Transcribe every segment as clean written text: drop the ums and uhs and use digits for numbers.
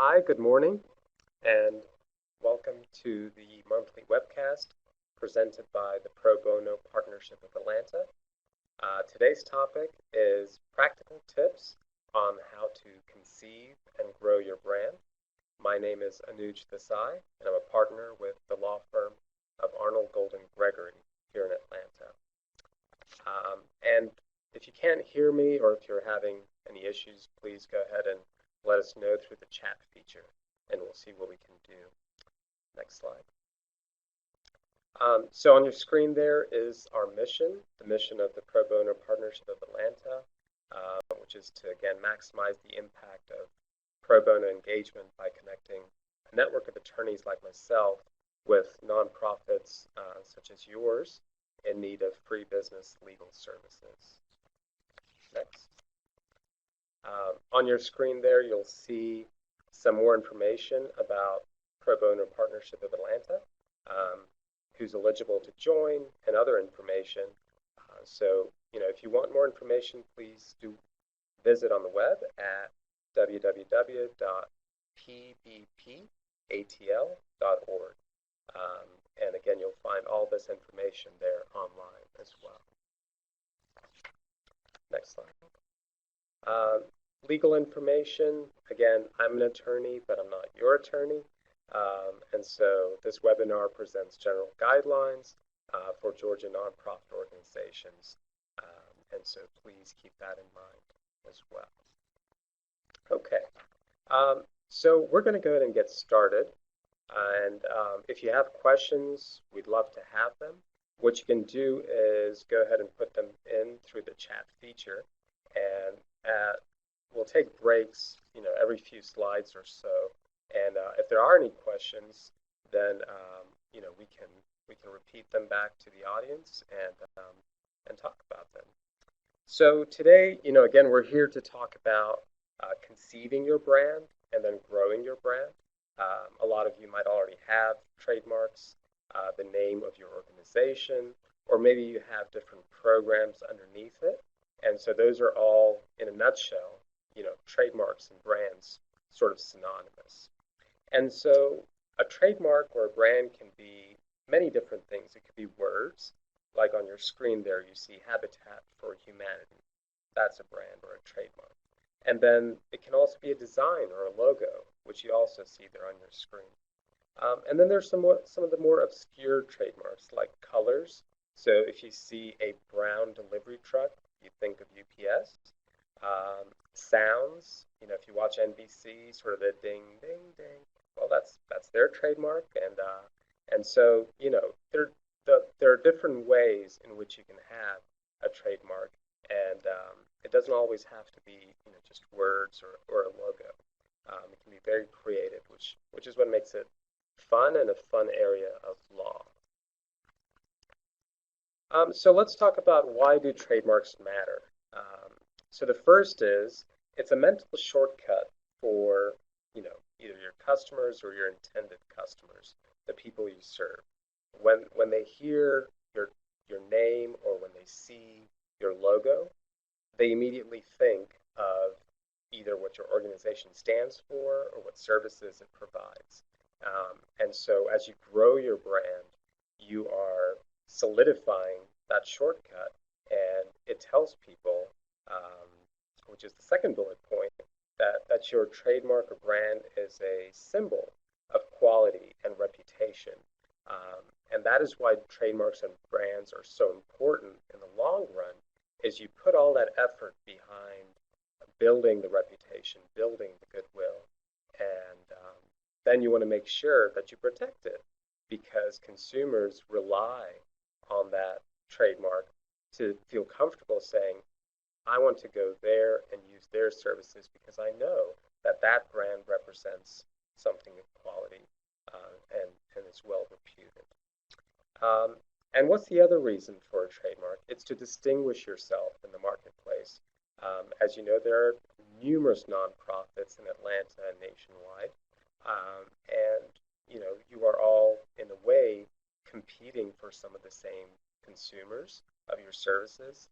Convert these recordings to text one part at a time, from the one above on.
Hi, good morning, and welcome to the monthly webcast presented by the Pro Bono Partnership of Atlanta. Today's topic is practical tips on how to conceive and grow your brand. My name is Anuj Desai, and I'm a partner with the law firm of Arnold Golden Gregory here in Atlanta. And if you can't hear me or if you're having any issues, please go ahead and let us know through the chat feature, and we'll see what we can do. Next slide. So on your screen there is our mission, the mission of the Pro Bono Partnership of Atlanta, which is to, again, maximize the impact of pro bono engagement by connecting a network of attorneys like myself with nonprofits such as yours in need of free business legal services. Next. On your screen there, you'll see some more information about Pro Bono Partnership of Atlanta, who's eligible to join, and other information. So, if you want more information, please do visit on the web at www.pbpatl.org. And again, you'll find all this information there online as well. Next slide. Legal information, again, I'm an attorney, but I'm not your attorney. And so this webinar presents general guidelines for Georgia nonprofit organizations. And so please keep that in mind as well. Okay, so we're going to go ahead and get started. And if you have questions, we'd love to have them. What you can do is go ahead and put them in through the chat feature. And we'll take breaks, every few slides or so. And if there are any questions, then we can repeat them back to the audience and talk about them. So today, again, we're here to talk about conceiving your brand and then growing your brand. A lot of you might already have trademarks, the name of your organization, or maybe you have different programs underneath it. And so those are all, in a nutshell, trademarks and brands sort of synonymous. And so a trademark or a brand can be many different things. It could be words, like on your screen there you see Habitat for Humanity. That's a brand or a trademark. And then it can also be a design or a logo, which you also see there on your screen. And then there's some of the more obscure trademarks like colors. So if you see a brown delivery truck, you think of UPS. Sounds, if you watch NBC, sort of the ding, ding, ding. Well, that's their trademark, and so there are different ways in which you can have a trademark, and it doesn't always have to be just words or a logo. It can be very creative, which is what makes it fun and a fun area of law. So let's talk about why do trademarks matter. So the first is it's a mental shortcut for either your customers or your intended customers, the people you serve. When they hear your name or when they see your logo, they immediately think of either what your organization stands for or what services it provides. And so as you grow your brand, you are solidifying that shortcut, and it tells people, which is the second bullet point, that your trademark or brand is a symbol of quality and reputation. And that is why trademarks and brands are so important in the long run, is you put all that effort behind building the reputation, building the goodwill, and then you want to make sure that you protect it, because consumers rely on that trademark to feel comfortable saying, I want to go there and use their services because I know that that brand represents something of quality and is well reputed. And what's the other reason for a trademark? It's to distinguish yourself in the marketplace. As you know, there are numerous nonprofits in Atlanta and nationwide. And you are all, in a way, competing for some of the same consumers of your services.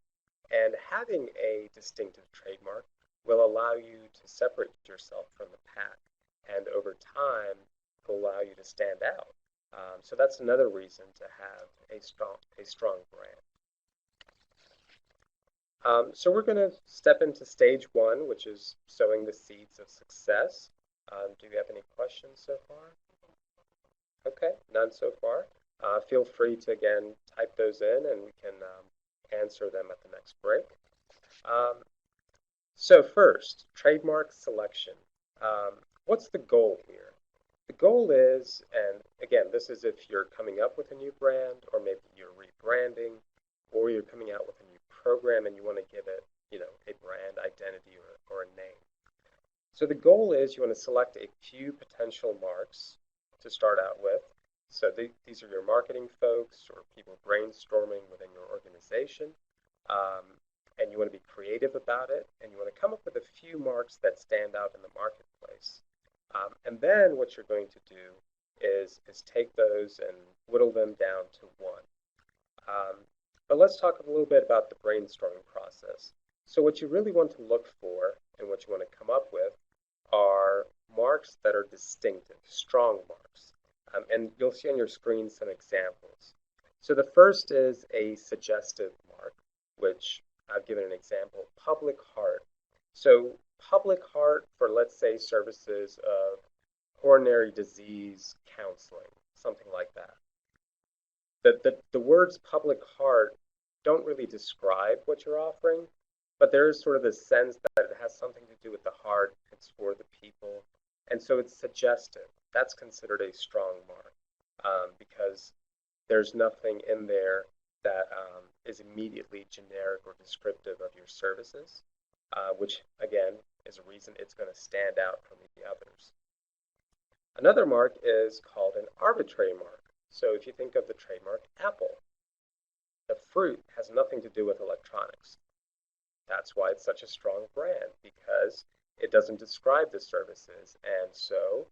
And having a distinctive trademark will allow you to separate yourself from the pack and over time, it'll allow you to stand out. So that's another reason to have a strong brand. So we're going to step into stage one, which is sowing the seeds of success. Do you have any questions so far? Okay, none so far. Feel free to, again, type those in and we can answer them at the next break. So first, trademark selection. What's the goal here? The goal is, and again, this is if you're coming up with a new brand, or maybe you're rebranding, or you're coming out with a new program and you want to give it, a brand identity or a name. So the goal is you want to select a few potential marks to start out with. So these are your marketing folks or people brainstorming within your organization. And you want to be creative about it, and you want to come up with a few marks that stand out in the marketplace. And then what you're going to do is take those and whittle them down to one. But let's talk a little bit about the brainstorming process. So what you really want to look for and what you want to come up with are marks that are distinctive, strong marks. And you'll see on your screen some examples. So the first is a suggestive mark, which I've given an example, public heart. So public heart for, let's say, services of coronary disease counseling, something like that. The words public heart don't really describe what you're offering, but there is sort of the sense that it has something to do with the heart, it's for the people, and so it's suggestive. That's considered a strong mark because there's nothing in there that is immediately generic or descriptive of your services, which again is a reason it's going to stand out from the others. Another mark is called an arbitrary mark. So if you think of the trademark Apple, the fruit has nothing to do with electronics. That's why it's such a strong brand, because it doesn't describe the services, and so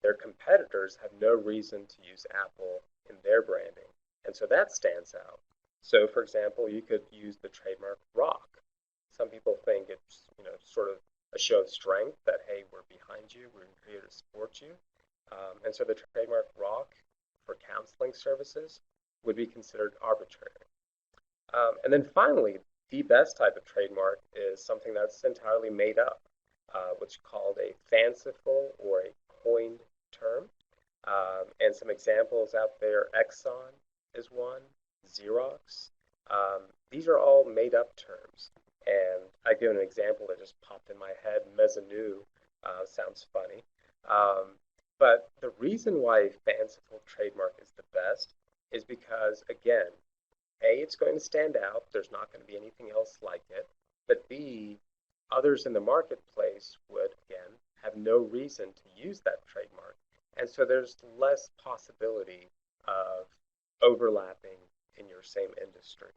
their competitors have no reason to use Apple in their branding, and so that stands out. So for example, you could use the trademark rock. Some people think it's, sort of a show of strength that, hey, we're behind you, we're here to support you. And so the trademark rock for counseling services would be considered arbitrary. And then finally, the best type of trademark is something that's entirely made up, what's called a fanciful or a coined term. And some examples out there, Exxon is one, Xerox. These are all made up terms. And I give an example that just popped in my head, mezzanine, sounds funny. But the reason why a fanciful trademark is the best is because, again, A, it's going to stand out. There's not going to be anything else like it. But B, others in the marketplace would, again, have no reason to use that trademark. And so there's less possibility of overlapping in your same industry.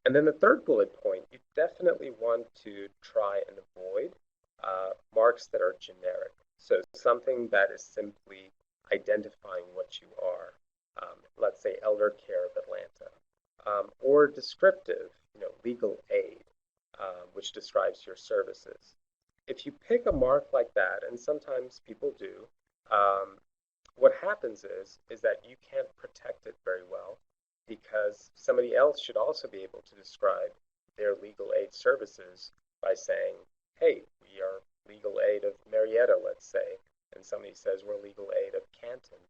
And then the third bullet point, you definitely want to try and avoid marks that are generic. So something that is simply identifying what you are. Let's say Elder Care of Atlanta, or descriptive, legal aid, which describes your services. If you pick a mark like that, and sometimes people do, what happens is that you can't protect it very well because somebody else should also be able to describe their legal aid services by saying, hey, we are legal aid of Marietta, let's say, and somebody says we're legal aid of Canton.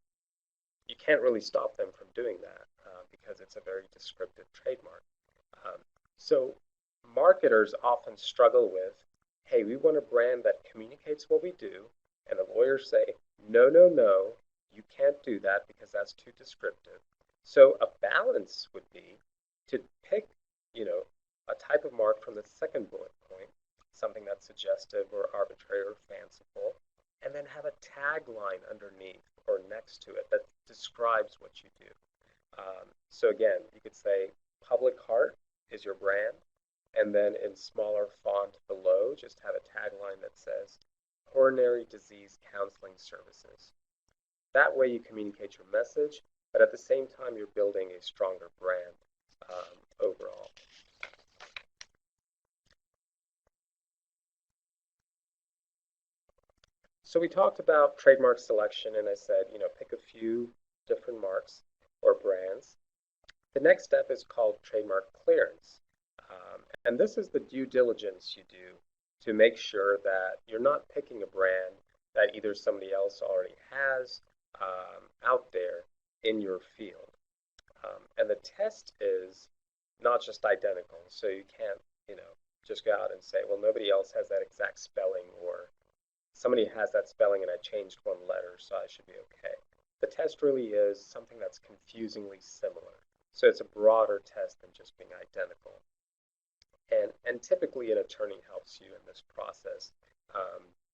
You can't really stop them from doing that because it's a very descriptive trademark. So marketers often struggle with, hey, we want a brand that communicates what we do, and the lawyers say, no, no, no, you can't do that because that's too descriptive. So a balance would be to pick, a type of mark from the second bullet point, something that's suggestive or arbitrary or fanciful, and then have a tagline underneath or next to it that describes what you do. So again, you could say Public Heart is your brand, and then in smaller font below, just have a tagline that says Coronary Disease Counseling Services. That way you communicate your message, but at the same time you're building a stronger brand overall. So we talked about trademark selection, and I said, pick a few different marks or brands. The next step is called trademark clearance. And this is the due diligence you do to make sure that you're not picking a brand that either somebody else already has out there in your field. And the test is not just identical. So you can't, just go out and say, well, nobody else has that exact spelling, or somebody has that spelling and I changed one letter, so I should be okay. The test really is something that's confusingly similar. So it's a broader test than just being identical. And typically an attorney helps you in this process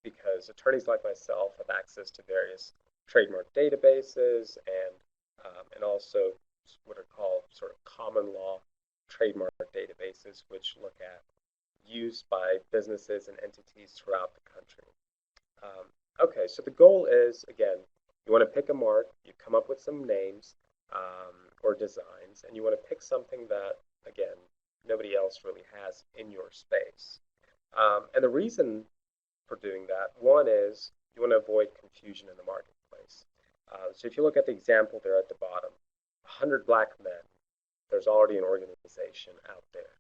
because attorneys like myself have access to various trademark databases and also what are called sort of common law trademark databases, which look at use by businesses and entities throughout the country. Okay, so the goal is, again, you want to pick a mark, you come up with some names or designs, and you want to pick something that, again, nobody else really has in your space. And the reason for doing that, one is you want to avoid confusion in the marketplace. So if you look at the example there at the bottom, 100 black men, there's already an organization out there.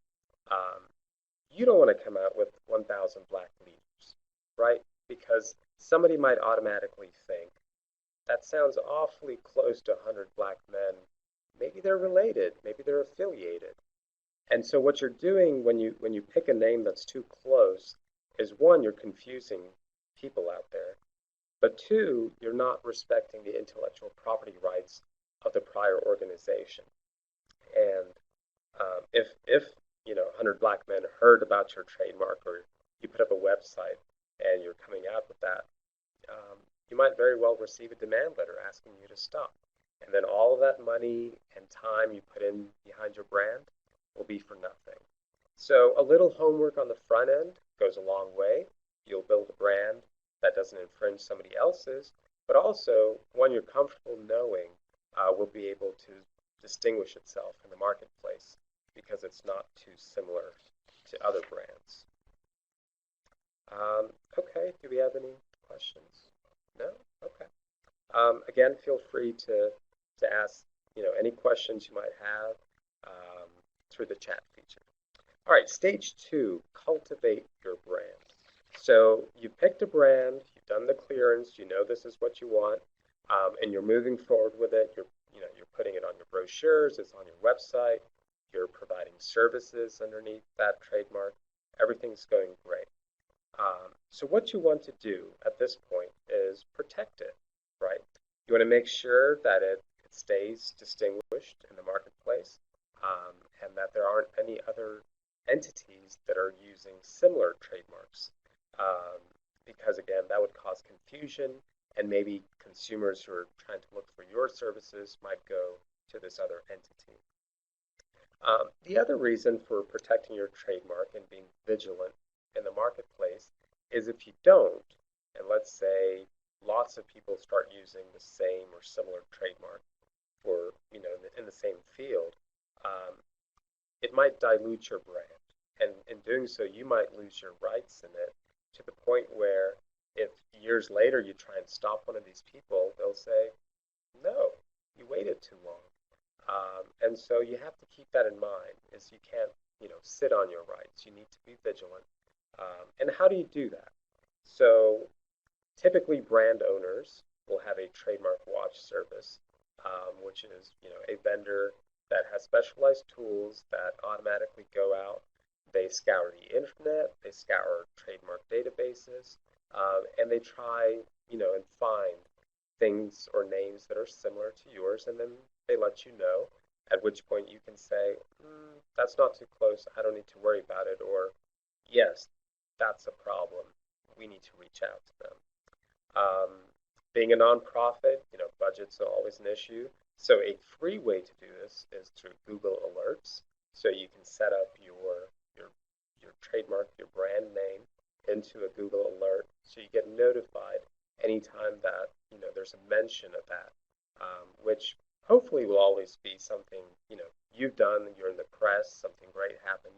You don't want to come out with 1,000 black leaders, right? Because somebody might automatically think, that sounds awfully close to 100 black men. Maybe they're related, maybe they're affiliated. And so what you're doing when you pick a name that's too close is, one, you're confusing people out there, but two, you're not respecting the intellectual property rights of the prior organization. And if 100 black men heard about your trademark, or you put up a website and you're coming out with that, you might very well receive a demand letter asking you to stop. And then all of that money and time you put in behind your brand will be for nothing. So a little homework on the front end goes a long way. You'll build a brand that doesn't infringe somebody else's, but also one you're comfortable knowing will be able to distinguish itself in the marketplace because it's not too similar to other brands. Okay, do we have any questions? No? Okay. Again, feel free to ask any questions you might have through the chat feature. All right, stage 2, cultivate your brand. So you picked a brand, you've done the clearance, you know this is what you want, and you're moving forward with it. You're putting it on your brochures, it's on your website, you're providing services underneath that trademark. Everything's going great. So what you want to do at this point is protect it, right? You want to make sure that it stays distinguished in the marketplace, and that there aren't any other entities that are using similar trademarks. Because again, that would cause confusion, and maybe consumers who are trying to look for your services might go to this other entity. The other reason for protecting your trademark and being vigilant in the marketplace is if you don't, and let's say lots of people start using the same or similar trademark for, in the same field, it might dilute your brand. And in doing so, you might lose your rights in it to the point where if years later you try and stop one of these people, they'll say, no, you waited too long. And so you have to keep that in mind, is you can't, sit on your rights. You need to be vigilant. And how do you do that? So typically brand owners will have a trademark watch service, which is, a vendor that has specialized tools that automatically go out. They scour the internet, they scour trademark databases, and they try, and find things or names that are similar to yours, and then they let you know, at which point you can say, that's not too close, I don't need to worry about it, or yes, that's a problem, we need to reach out to them. Being a nonprofit, budgets are always an issue. So a free way to do this is through Google Alerts. So you can set up your trademark, your brand name into a Google Alert, so you get notified anytime that there's a mention of that, which hopefully will always be something you've done. You're in the press, something great happened,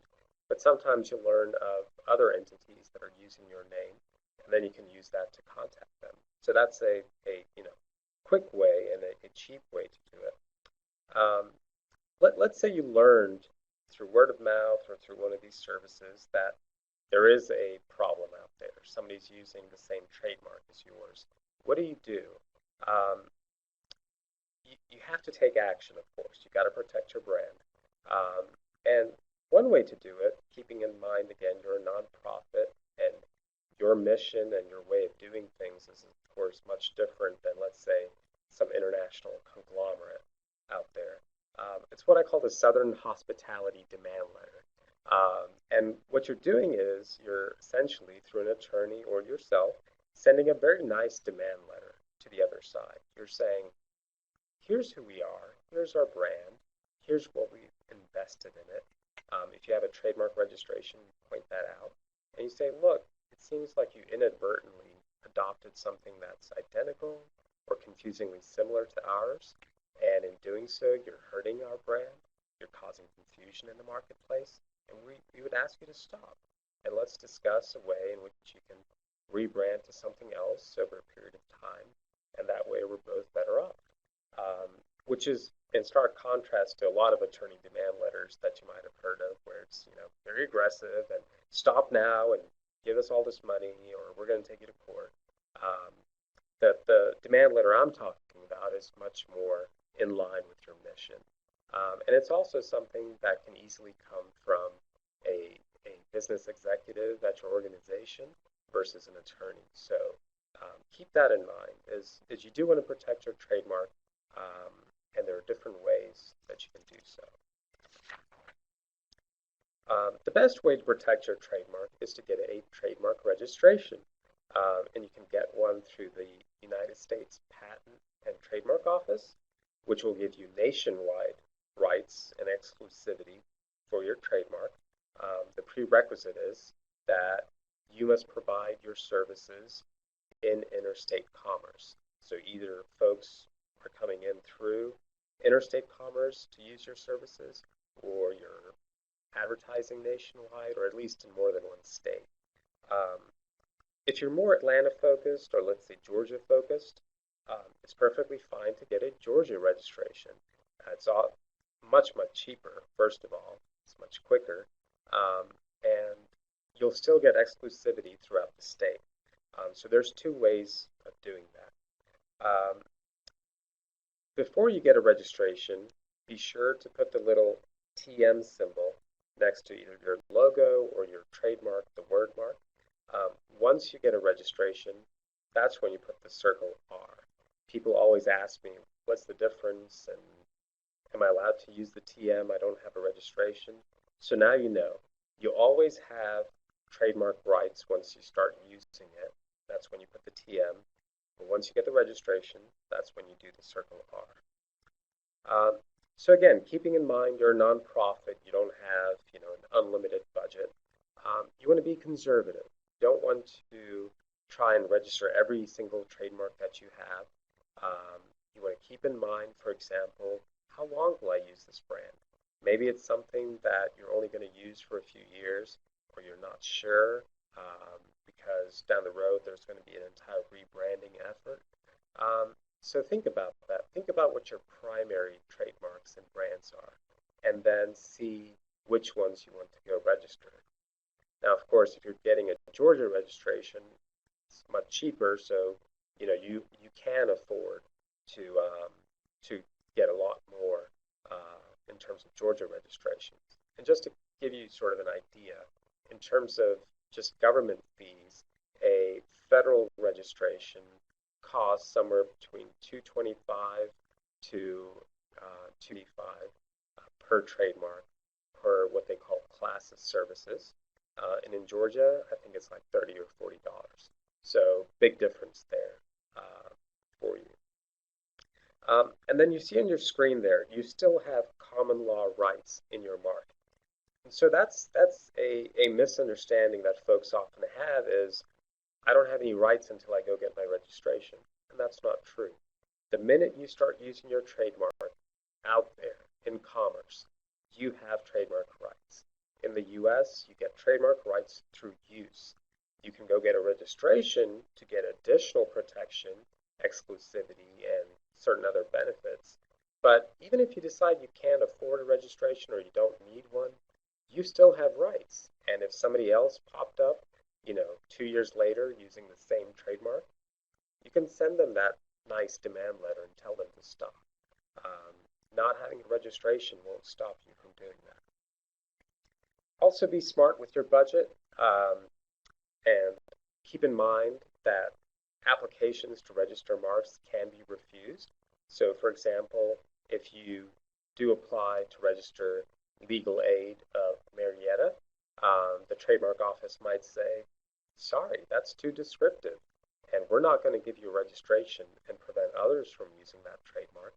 but sometimes you learn of other entities that are using your name, and then you can use that to contact them. So that's a quick way and a cheap way to do it. Um, let's say you learned through word of mouth or through one of these services that there is a problem out there. Somebody's using the same trademark as yours. What do? Um, you have to take action, of course. You got to protect your brand. And one way to do it, keeping in mind, again, you're a nonprofit and your mission and your way of doing things is, of course, much different than, let's say, some international conglomerate out there. It's what I call the Southern Hospitality Demand Letter. And what you're doing is you're essentially, through an attorney or yourself, sending a very nice demand letter to the other side. You're saying, here's who we are, here's our brand, here's what we've invested in it. If you have a trademark registration, point that out. And you say, look, it seems like you inadvertently adopted something that's identical or confusingly similar to ours. And in doing so, you're hurting our brand, you're causing confusion in the marketplace, and we would ask you to stop. And let's discuss a way in which you can rebrand to something else over a period of time. And that way we're both better off. Which is in stark contrast to a lot of attorney demand letters that you might have heard of, where it's very aggressive and stop now and give us all this money, or we're going to take you to court. Um, the demand letter I'm talking about is much more in line with your mission, and it's also something that can easily come from a business executive at your organization versus an attorney. So keep that in mind, as you do want to protect your trademark. And there are different ways that you can do so. The best way to protect your trademark is to get a trademark registration. And you can get one through the United States Patent and Trademark Office, which will give you nationwide rights and exclusivity for your trademark. The prerequisite is that you must provide your services in interstate commerce. So either folks are coming in through interstate commerce to use your services, or you're advertising nationwide, or at least in more than one state. If you're more Atlanta focused, or let's say Georgia focused, it's perfectly fine to get a Georgia registration. It's all much cheaper, first of all. It's much quicker. And you'll still get exclusivity throughout the state. So there's two ways of doing that. Before you get a registration, be sure to put the little TM symbol next to either your logo or your trademark, the word mark. Once you get a registration, that's when you put the circle R. People always ask me, what's the difference, and am I allowed to use the TM? I don't have a registration. So now you know. You always have trademark rights once you start using it. That's when you put the TM. But once you get the registration, that's when you do the circle R. So again, keeping in mind you're a nonprofit, you don't have an unlimited budget. You want to be conservative. You don't want to try and register every single trademark that you have. You want to keep in mind, for example, how long will I use this brand? Maybe it's something that you're only going to use for a few years, or you're not sure, because down the road there's going to be an entire rebranding effort. So think about that. Think about what your primary trademarks and brands are, and then see which ones you want to go register. Now, of course, if you're getting a Georgia registration, it's much cheaper, so you can afford to get a lot more in terms of Georgia registrations. And just to give you sort of an idea, in terms of just government fees, a federal registration costs somewhere between $225 to $285 per trademark per what they call class of services. And in Georgia, I think it's like $30 or $40. So big difference there for you. And then you see on your screen there, you still have common law rights in your mark. And so that's a misunderstanding that folks often have is, I don't have any rights until I go get my registration. And that's not true. The minute you start using your trademark out there in commerce, you have trademark rights. In the US, you get trademark rights through use. You can go get a registration to get additional protection, exclusivity, and certain other benefits. But even if you decide you can't afford a registration or you don't need one, you still have rights. And if somebody else popped up, 2 years later using the same trademark, you can send them that nice demand letter and tell them to stop. Um, Not having a registration won't stop you from doing that. Also, be smart with your budget, and keep in mind that applications to register marks can be refused. So, for example, if you do apply to register legal aid of Marietta, the trademark office might say, sorry, that's too descriptive, and we're not going to give you a registration and prevent others from using that trademark.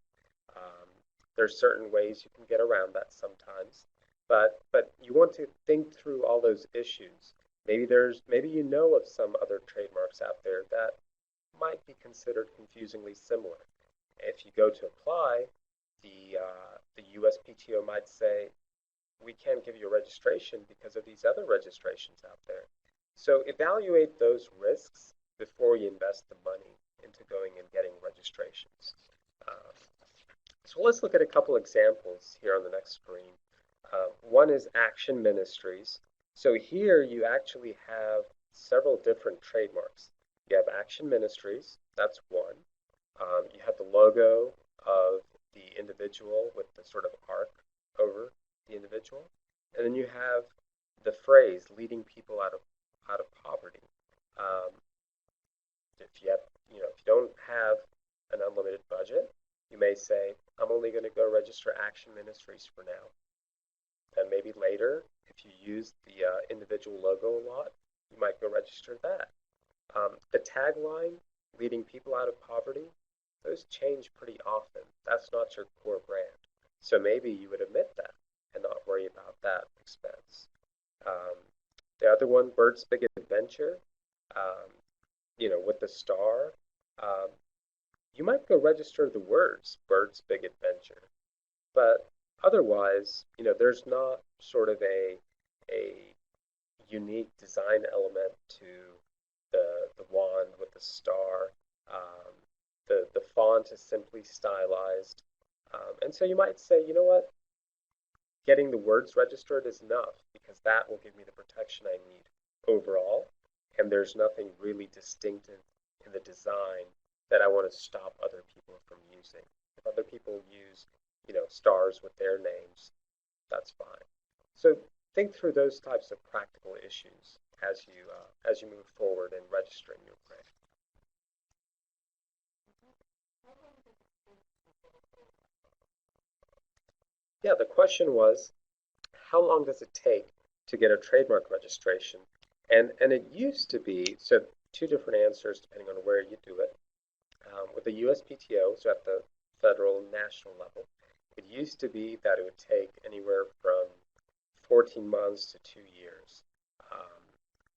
Um, there's certain ways you can get around that sometimes, but you want to think through all those issues. Maybe you know of some other trademarks out there that might be considered confusingly similar. If you go to apply, the USPTO might say, we can't give you a registration because of these other registrations out there. So evaluate those risks before you invest the money into going and getting registrations. Uh, so let's look at a couple examples here on the next screen. One is Action Ministries. So here you actually have several different trademarks. You have Action Ministries, that's one. You have the logo of the individual with the sort of arc over the individual. And then you have the phrase leading people out of poverty. Um, if you have, if you don't have an unlimited budget, you may say, I'm only going to go register Action Ministries for now. And maybe later, if you use the individual logo a lot, you might go register that. The tagline, leading people out of poverty, those change pretty often. That's not your core brand. So maybe you would omit that and not worry about that expense. Um, the other one, Bird's Big Adventure, um, with the star, um, you might go register the words Bird's Big Adventure. But otherwise, there's not sort of a unique design element to the wand with the star. Um, the font is simply stylized. And so you might say, you know what? Getting the words registered is enough because that will give me the protection I need overall. And there's nothing really distinctive in the design that I want to stop other people from using. If other people use, stars with their names, that's fine. So think through those types of practical issues as you move forward in registering your brand. Yeah, the question was, how long does it take to get a trademark registration? And it used to be, so two different answers depending on where you do it. With the USPTO, so at the federal and national level, it used to be that it would take anywhere from 14 months to 2 years. Um,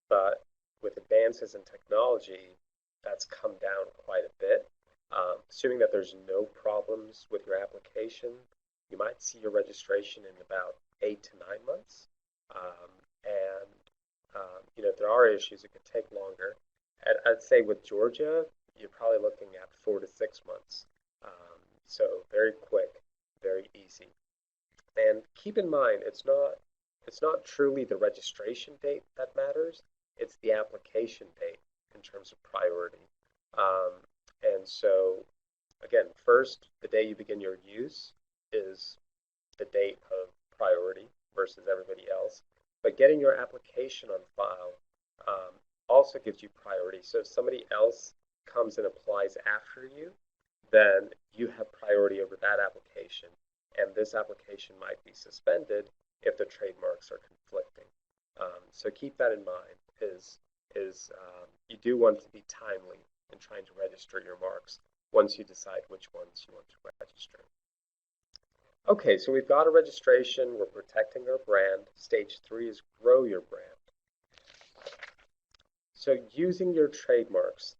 but with advances in technology, that's come down quite a bit. Assuming that there's no problems with your application, you might see your registration in about 8 to 9 months. And if there are issues, it could take longer. I'd say with Georgia, you're probably looking at 4 to 6 months. So very quick, very easy. And keep in mind, it's not truly the registration date that matters. It's the application date in terms of priority. Um, and so, again, first, the day you begin your use is the date of priority versus everybody else. But getting your application on file also gives you priority. So if somebody else comes and applies after you, then you have priority over that application. And this application might be suspended if the trademarks are conflicting. So keep that in mind. You do want to be timely in trying to register your marks once you decide which ones you want to register. Okay, so we've got a registration. We're protecting our brand. Stage 3 is grow your brand. So using your trademarks,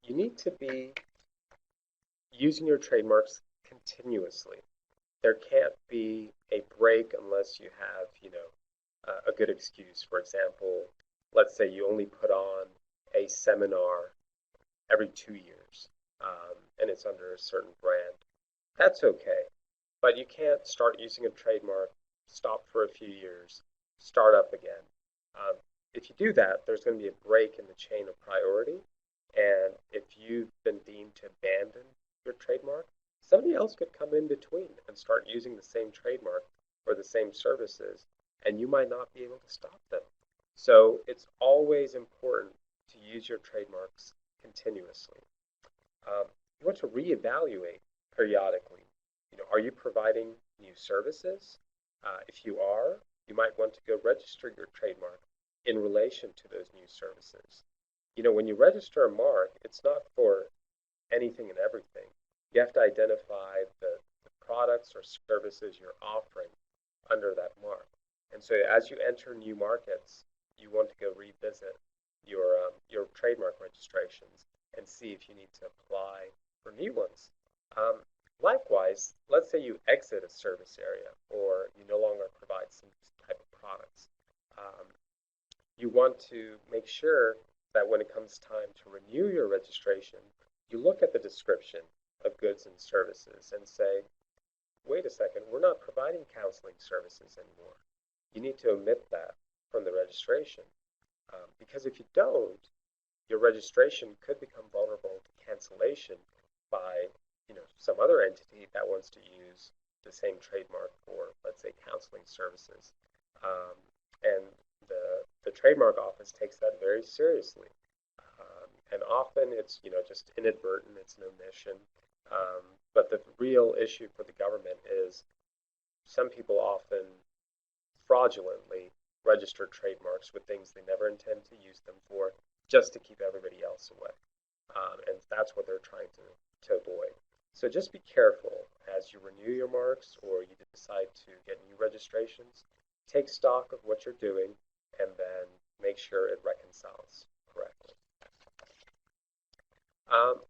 you need to be using your trademarks continuously. There can't be a break unless you have, a good excuse. For example, let's say you only put on a seminar every 2 years, and it's under a certain brand. That's okay, but you can't start using a trademark, stop for a few years, start up again. Um, if you do that, there's going to be a break in the chain of priority, and if you've been deemed to abandon your trademark, somebody else could come in between and start using the same trademark or the same services, and you might not be able to stop them. So it's always important to use your trademarks continuously. You want to reevaluate periodically. Are you providing new services? If you are, you might want to go register your trademark in relation to those new services. When you register a mark, it's not for anything and everything. You have to identify the products or services you're offering under that mark. And so as you enter new markets, you want to go revisit your trademark registrations and see if you need to apply for new ones. Likewise, let's say you exit a service area or you no longer provide some type of products. You want to make sure that when it comes time to renew your registration, you look at the description of goods and services and say, wait a second, we're not providing counseling services anymore. You need to omit that from the registration. Because if you don't, your registration could become vulnerable to cancellation by some other entity that wants to use the same trademark for, let's say, counseling services. And the trademark office takes that very seriously. And often it's just inadvertent, it's an omission. But the real issue for the government is some people often fraudulently register trademarks with things they never intend to use them for, just to keep everybody else away. And that's what they're trying to avoid. So just be careful as you renew your marks or you decide to get new registrations. Take stock of what you're doing and then make sure it reconciles correctly.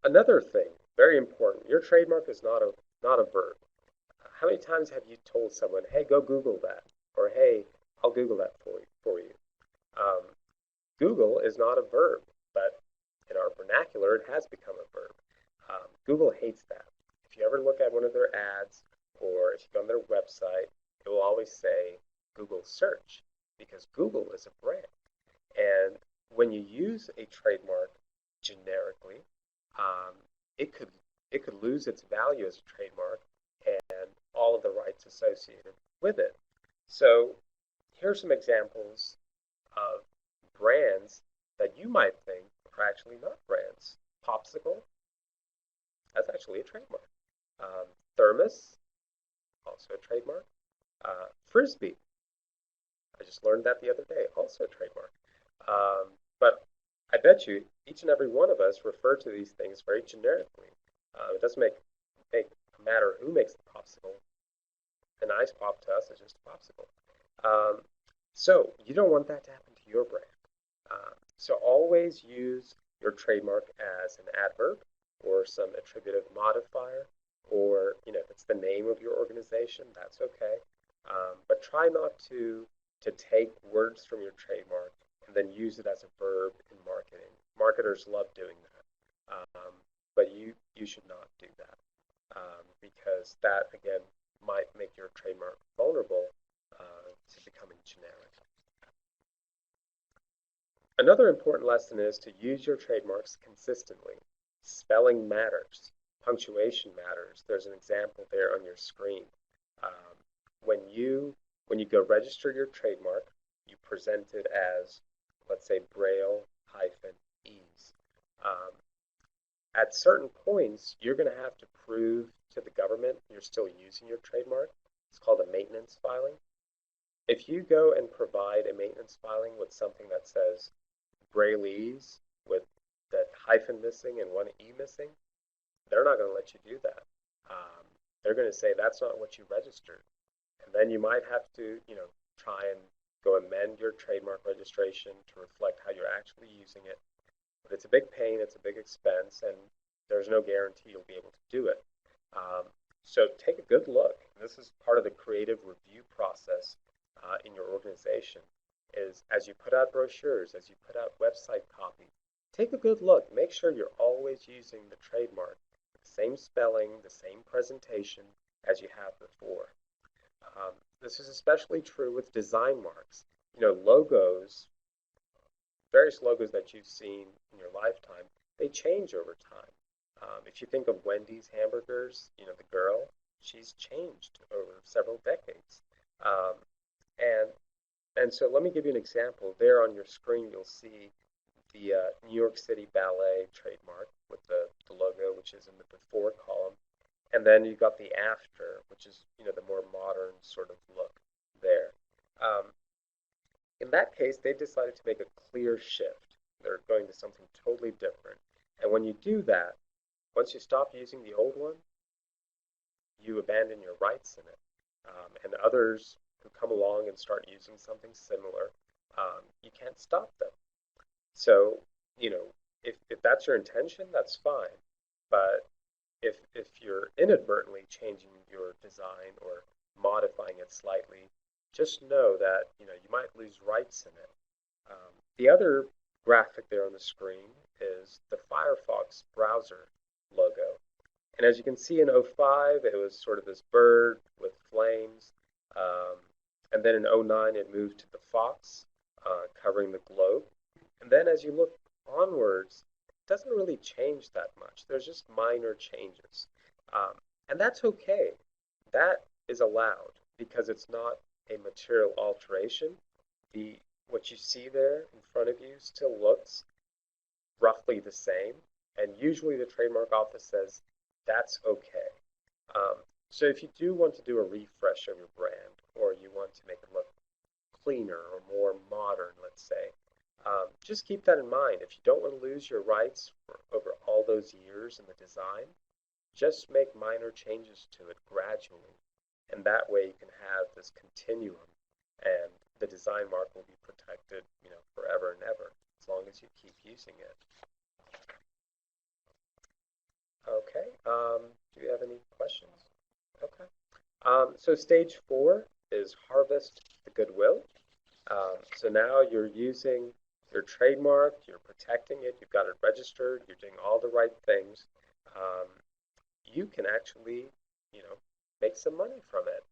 Another thing, very important, your trademark is not a verb. How many times have you told someone, hey, go Google that? Or hey, I'll Google that for you. Google is not a verb, but in our vernacular, it has become a verb. Google hates that. If you ever look at one of their ads or if you go on their website, it will always say Google search because Google is a brand. And when you use a trademark generically, it could lose its value as a trademark and all of the rights associated with it. So here's some examples of brands that you might think are actually not brands. Popsicle, that's actually a trademark. Thermos, also a trademark. Frisbee, I just learned that the other day, also a trademark. But I bet you each and every one of us refer to these things very generically. It doesn't make matter who makes the popsicle. An ice pop to us is just a popsicle. So you don't want that to happen to your brand. So always use your trademark as an adverb or some attributive modifier, or if it's the name of your organization, that's okay. But try not to take words from your trademark and then use it as a verb in marketing. Marketers love doing that, but you should not do that because that again might make your trademark vulnerable to becoming generic. Another important lesson is to use your trademarks consistently. Spelling matters. Punctuation matters. There's an example there on your screen. When you go register your trademark, you present it as, let's say, Braille-ease. At certain points, you're going to have to prove to the government you're still using your trademark. It's called a maintenance filing. If you go and provide a maintenance filing with something that says Brailleese with that hyphen missing and one E missing, they're not going to let you do that. They're going to say that's not what you registered. And then you might have to, try and go amend your trademark registration to reflect how you're actually using it. But it's a big pain, it's a big expense, and there's no guarantee you'll be able to do it. So take a good look. This is part of the creative review process in your organization. is as you put out brochures, as you put out website copy, take a good look. Make sure you're always using the trademark, the same spelling, the same presentation as you have before. This is especially true with design marks. Logos, various logos that you've seen in your lifetime, they change over time. If you think of Wendy's hamburgers, the girl, she's changed over several decades. Um, and and so let me give you an example. There on your screen, you'll see the New York City Ballet trademark with the logo, which is in the before column. And then you've got the after, which is, the more modern sort of look there. Um, in that case, they decided to make a clear shift. They're going to something totally different. And when you do that, once you stop using the old one, you abandon your rights in it. And others who come along and start using something similar, you can't stop them. So, if that's your intention, that's fine. But if you're inadvertently changing your design or modifying it slightly, just know that you might lose rights in it. The other graphic there on the screen is the Firefox browser logo. And as you can see in '05, it was sort of this bird with flames. Um, and then in '09, it moved to the fox, covering the globe. And then as you look onwards, it doesn't really change that much. There's just minor changes. Um, and that's okay. That is allowed because it's not a material alteration. What you see there in front of you still looks roughly the same. And usually the trademark office says that's okay. Um, so if you do want to do a refresh of your brand or you want to make it look cleaner or more modern, let's say, just keep that in mind. If you don't want to lose your rights for over all those years in the design, just make minor changes to it gradually. And that way you can have this continuum and the design mark will be protected, forever and ever, as long as you keep using it. Okay. Do you have any questions? Okay. So stage 4 is harvest the goodwill. So now you're using your trademark, you're protecting it, you've got it registered, you're doing all the right things. Um, you can actually, make some money from it.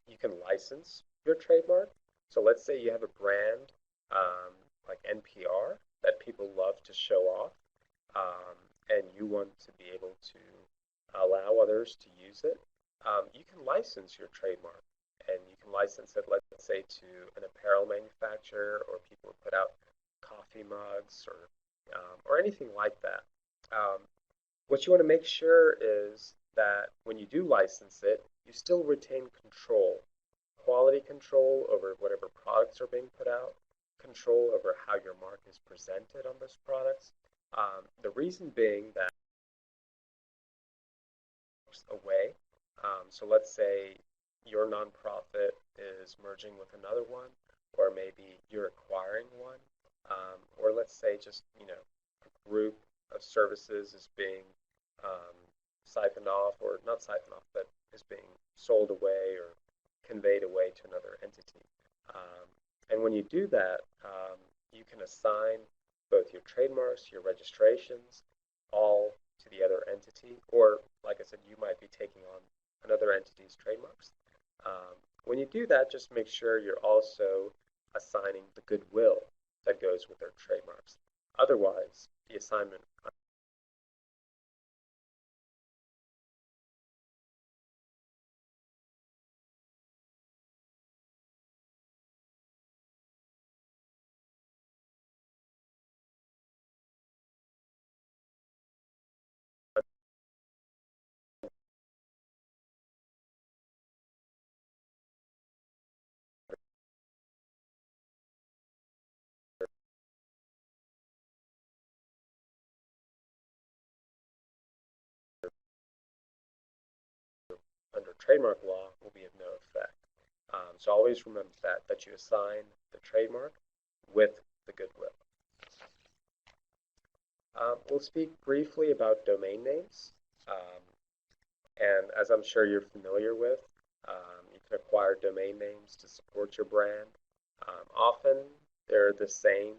You can license your trademark. So let's say you have a brand like NPR that people love to show off, and you want to be able to allow others to use it. You can license your trademark, and you can license it, let's say, to an apparel manufacturer, or people who put out coffee mugs or anything like that. Um, what you want to make sure is that when you do license it, you still retain control, quality control over whatever products are being put out, control over how your mark is presented on those products. The reason being that away. So let's say your nonprofit is merging with another one, or maybe you're acquiring one, or let's say just a group of services is being um, siphoned off, or not siphoned off, but is being sold away or conveyed away to another entity. Um, and when you do that, you can assign both your trademarks, your registrations, all to the other entity, or like I said, you might be taking on another entity's trademarks. When you do that, just make sure you're also assigning the goodwill that goes with their trademarks. Otherwise, the assignment under trademark law will be of no effect. So always remember that you assign the trademark with the goodwill. We'll speak briefly about domain names. Um, and as I'm sure you're familiar with, you can acquire domain names to support your brand. Often they're the same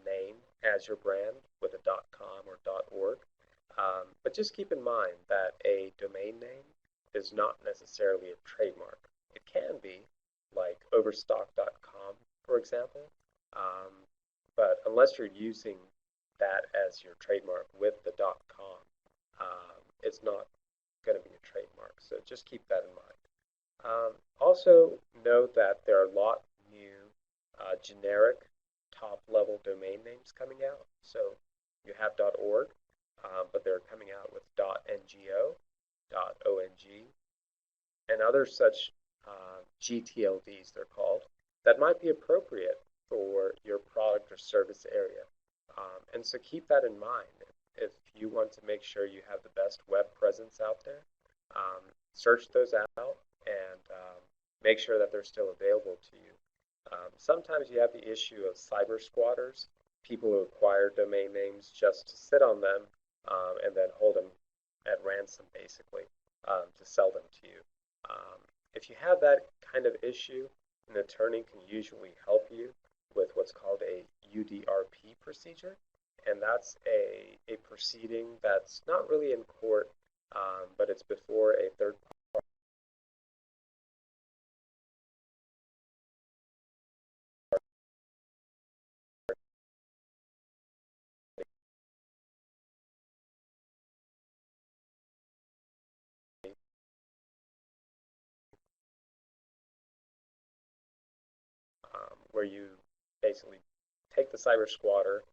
name as your brand with a .com or .org. But just keep in mind that a domain name is not necessarily a trademark. It can be, like overstock.com, for example. Um, but unless you're using that as your trademark with the .com, it's not going to be a trademark. So just keep that in mind. Also note that there are a lot new generic top-level domain names coming out. So you have .org, but they're coming out with .ngo, .ong, and other such GTLDs, they're called, that might be appropriate for your product or service area. And so keep that in mind. If you want to make sure you have the best web presence out there, search those out and make sure that they're still available to you. Sometimes you have the issue of cyber squatters, people who acquire domain names just to sit on them and then hold them at ransom, basically, to sell them to you. If you have that kind of issue, an attorney can usually help you with what's called a UDRP procedure, and that's a proceeding that's not really in court, but it's before a third where you basically take the cyber squatter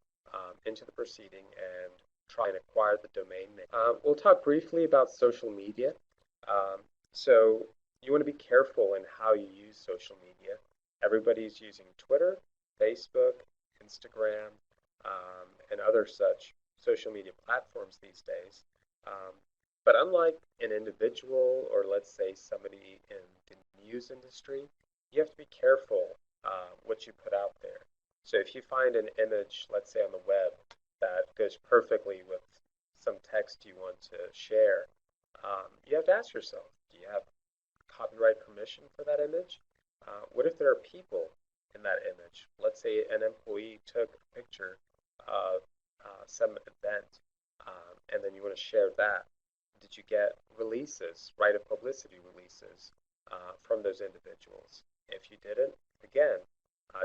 into the proceeding and try and acquire the domain name. We'll talk briefly about social media. Um, so you want to be careful in how you use social media. Everybody's using Twitter, Facebook, Instagram, and other such social media platforms these days. Um, but unlike an individual or let's say somebody in the news industry, you have to be careful what you put out there. So if you find an image, let's say on the web, that goes perfectly with some text you want to share, you have to ask yourself, do you have copyright permission for that image? What if there are people in that image? Let's say an employee took a picture of some event and then you want to share that. Did you get releases, right of publicity releases from those individuals? If you didn't, again,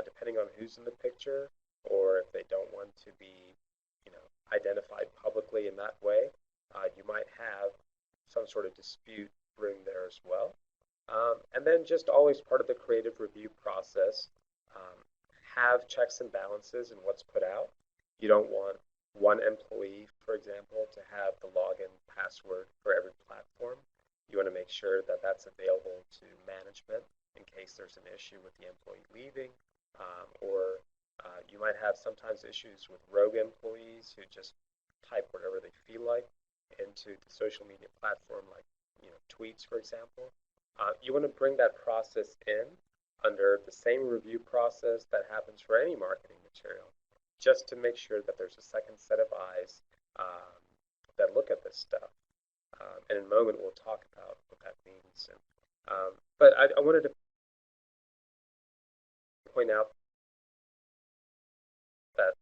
depending on who's in the picture or if they don't want to be, identified publicly in that way, you might have some sort of dispute brewing there as well. And then just always part of the creative review process, um, have checks and balances in what's put out. You don't want one employee, for example, to have the login password for every platform. You want to make sure that that's available to management in case there's an issue with the employee leaving, or you might have sometimes issues with rogue employees who just type whatever they feel like into the social media platform, like tweets, for example. You want to bring that process in under the same review process that happens for any marketing material, just to make sure that there's a second set of eyes that look at this stuff. And in a moment, we'll talk about what that means. But I wanted to point out that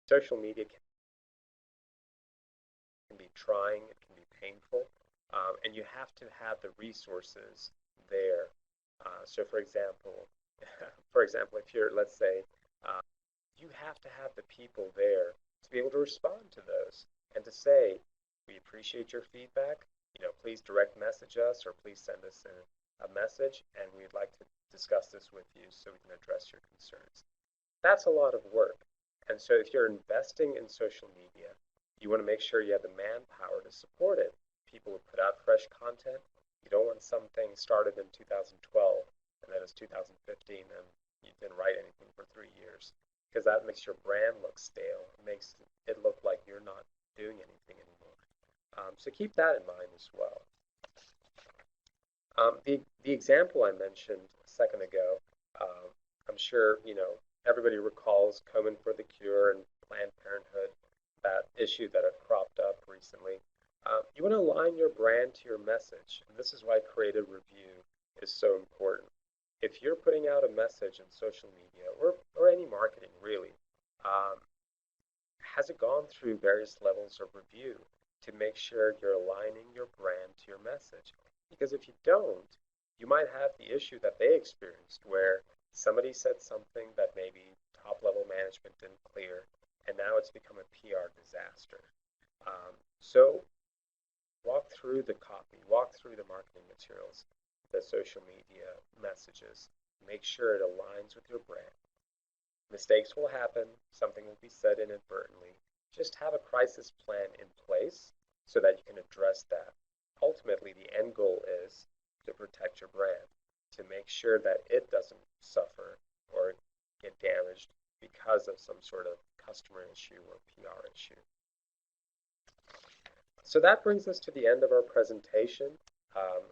social media can be trying, it can be painful, and you have to have the resources there. So, for example, if you're, let's say, uh, you have to have the people there to be able to respond to those and to say, we appreciate your feedback. Please direct message us or please send us a message, and we'd like to discuss this with you so we can address your concerns. That's a lot of work. And so if you're investing in social media, you want to make sure you have the manpower to support it. People who put out fresh content. You don't want something started in 2012 and then it's 2015 and you didn't write anything for 3 years because that makes your brand look stale. It makes it look like you're not doing anything anymore. So keep that in mind as well. The example I mentioned a second ago, um, I'm sure everybody recalls Komen for the Cure and Planned Parenthood, that issue that have cropped up recently. You want to align your brand to your message, and this is why creative review is so important. If you're putting out a message in social media or any marketing really, um, has it gone through various levels of review to make sure you're aligning your brand to your message? Because if you don't, you might have the issue that they experienced where somebody said something that maybe top level management didn't clear, and now it's become a PR disaster. So walk through the copy, walk through the marketing materials, the social media messages, make sure it aligns with your brand. Mistakes will happen, something will be said inadvertently. Just have a crisis plan in place so that you can address that. Ultimately, the end goal is to protect your brand, to make sure that it doesn't suffer or get damaged because of some sort of customer issue or PR issue. So that brings us to the end of our presentation.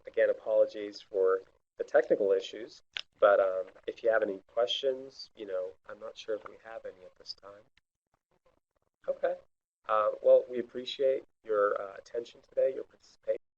Again, apologies for the technical issues, but if you have any questions, I'm not sure if we have any at this time. Okay. Well, we appreciate your attention today, your participation.